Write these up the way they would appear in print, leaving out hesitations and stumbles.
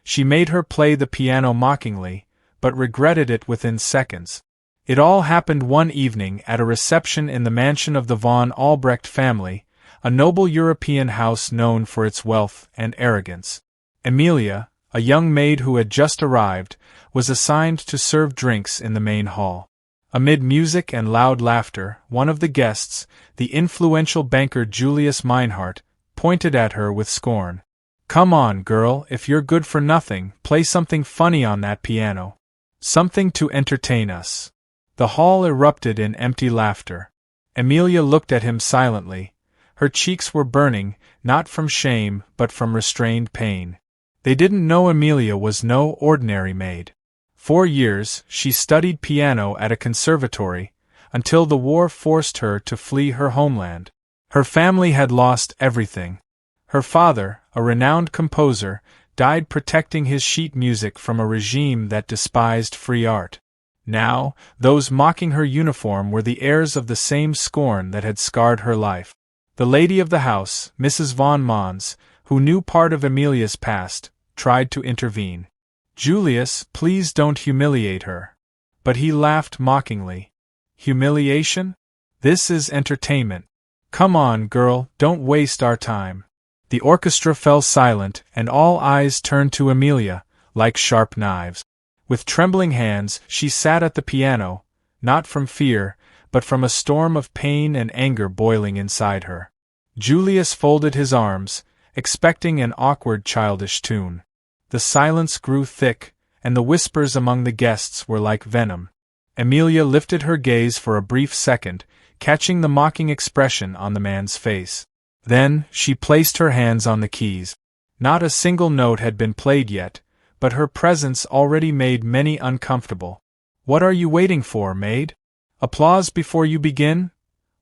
She made her play the piano mockingly, but regretted it within seconds. It all happened one evening at a reception in the mansion of the von Albrecht family, a noble European house known for its wealth and arrogance. Emilia, a young maid who had just arrived, was assigned to serve drinks in the main hall. Amid music and loud laughter, one of the guests, the influential banker Julius Meinhardt, pointed at her with scorn. "Come on, girl, if you're good for nothing, play something funny on that piano. Something to entertain us." The hall erupted in empty laughter. Emilia looked at him silently. Her cheeks were burning, not from shame but from restrained pain. They didn't know Emilia was no ordinary maid. 4 years, she studied piano at a conservatory, until the war forced her to flee her homeland. Her family had lost everything. Her father, a renowned composer, died protecting his sheet music from a regime that despised free art. Now, those mocking her uniform were the heirs of the same scorn that had scarred her life. The lady of the house, Mrs. von Mons, who knew part of Emilia's past, tried to intervene. "Julius, please don't humiliate her." But he laughed mockingly. "Humiliation? This is entertainment. Come on, girl, don't waste our time." The orchestra fell silent, and all eyes turned to Emilia, like sharp knives. With trembling hands, she sat at the piano, not from fear, but from a storm of pain and anger boiling inside her. Julius folded his arms, expecting an awkward childish tune. The silence grew thick, and the whispers among the guests were like venom. Emilia lifted her gaze for a brief second, catching the mocking expression on the man's face. Then, she placed her hands on the keys. Not a single note had been played yet, but her presence already made many uncomfortable. "What are you waiting for, maid? Applause before you begin?"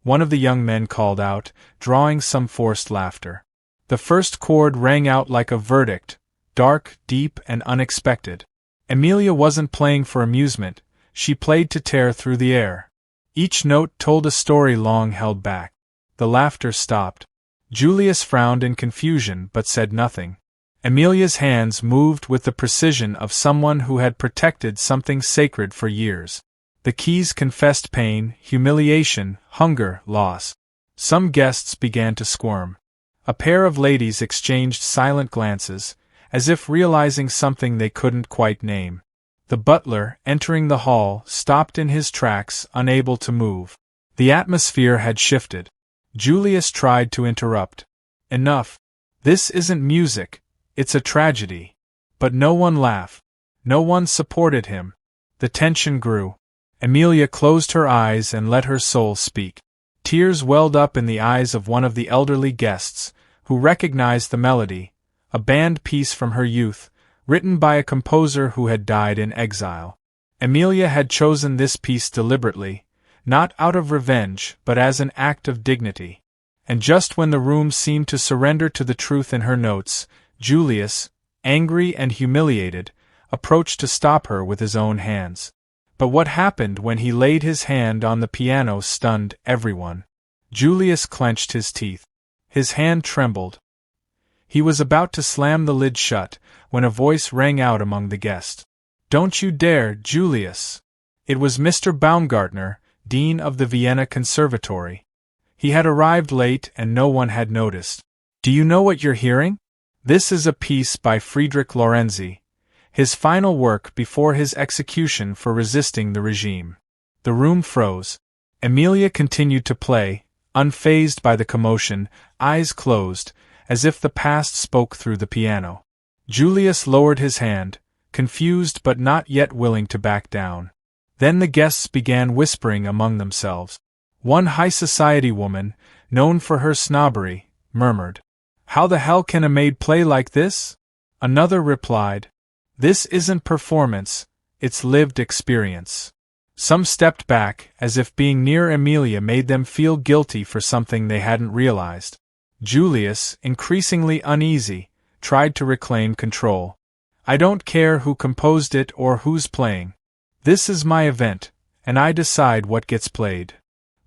one of the young men called out, drawing some forced laughter. The first chord rang out like a verdict, dark, deep, and unexpected. Emilia wasn't playing for amusement, she played to tear through the air. Each note told a story long held back. The laughter stopped. Julius frowned in confusion but said nothing. Emilia's hands moved with the precision of someone who had protected something sacred for years. The keys confessed pain, humiliation, hunger, loss. Some guests began to squirm. A pair of ladies exchanged silent glances, as if realizing something they couldn't quite name. The butler, entering the hall, stopped in his tracks, unable to move. The atmosphere had shifted. Julius tried to interrupt. "Enough. This isn't music, it's a tragedy." But no one laughed. No one supported him. The tension grew. Emilia closed her eyes and let her soul speak. Tears welled up in the eyes of one of the elderly guests, who recognized the melody, a band piece from her youth, written by a composer who had died in exile. Emilia had chosen this piece deliberately, not out of revenge but as an act of dignity. And just when the room seemed to surrender to the truth in her notes, Julius, angry and humiliated, approached to stop her with his own hands. But what happened when he laid his hand on the piano stunned everyone. Julius clenched his teeth. His hand trembled. He was about to slam the lid shut, when a voice rang out among the guests. "Don't you dare, Julius!" It was Mr. Baumgartner, Dean of the Vienna Conservatory. He had arrived late and no one had noticed. "Do you know what you're hearing? This is a piece by Friedrich Lorenzi, his final work before his execution for resisting the regime." The room froze. Emilia continued to play, unfazed by the commotion, eyes closed, as if the past spoke through the piano. Julius lowered his hand, confused but not yet willing to back down. Then the guests began whispering among themselves. One high-society woman, known for her snobbery, murmured, "How the hell can a maid play like this?" Another replied, "This isn't performance, it's lived experience." Some stepped back, as if being near Emilia made them feel guilty for something they hadn't realized. Julius, increasingly uneasy, tried to reclaim control. "I don't care who composed it or who's playing. This is my event, and I decide what gets played."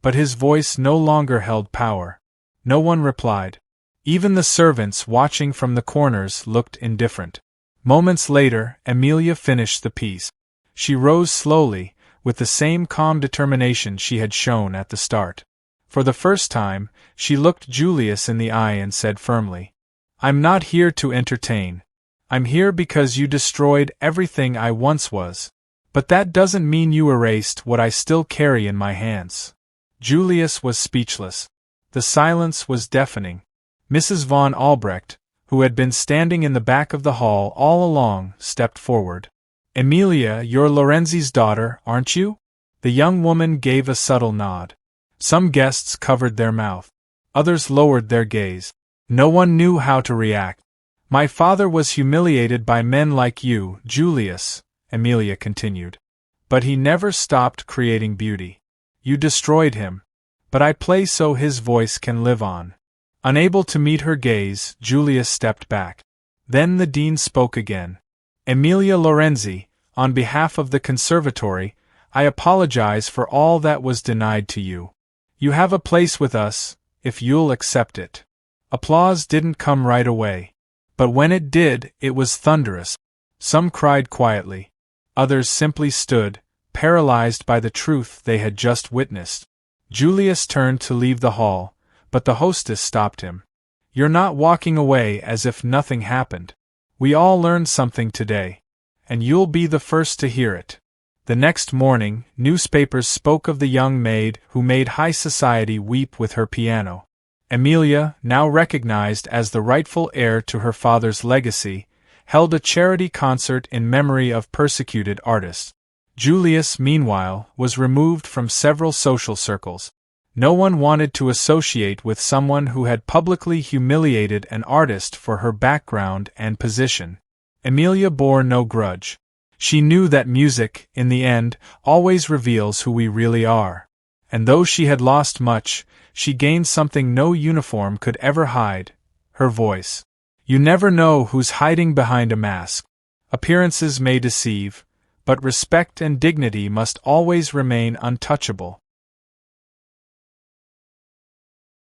But his voice no longer held power. No one replied. Even the servants watching from the corners looked indifferent. Moments later, Emilia finished the piece. She rose slowly, with the same calm determination she had shown at the start. For the first time, she looked Julius in the eye and said firmly, "I'm not here to entertain. I'm here because you destroyed everything I once was. But that doesn't mean you erased what I still carry in my hands." Julius was speechless. The silence was deafening. Mrs. von Albrecht, who had been standing in the back of the hall all along, stepped forward. "Emilia, you're Lorenzi's daughter, aren't you?" The young woman gave a subtle nod. Some guests covered their mouth. Others lowered their gaze. No one knew how to react. "My father was humiliated by men like you, Julius," Emilia continued. "But he never stopped creating beauty. You destroyed him. But I play so his voice can live on." Unable to meet her gaze, Julius stepped back. Then the dean spoke again. "Emilia Lorenzi, on behalf of the conservatory, I apologize for all that was denied to you. You have a place with us, if you'll accept it." Applause didn't come right away. But when it did, it was thunderous. Some cried quietly. Others simply stood, paralyzed by the truth they had just witnessed. Julius turned to leave the hall, but the hostess stopped him. "You're not walking away as if nothing happened. We all learned something today. And you'll be the first to hear it." The next morning, newspapers spoke of the young maid who made high society weep with her piano. Emilia, now recognized as the rightful heir to her father's legacy, held a charity concert in memory of persecuted artists. Julius, meanwhile, was removed from several social circles. No one wanted to associate with someone who had publicly humiliated an artist for her background and position. Emilia bore no grudge. She knew that music, in the end, always reveals who we really are. And though she had lost much, she gained something no uniform could ever hide: her voice. You never know who's hiding behind a mask. Appearances may deceive, but respect and dignity must always remain untouchable.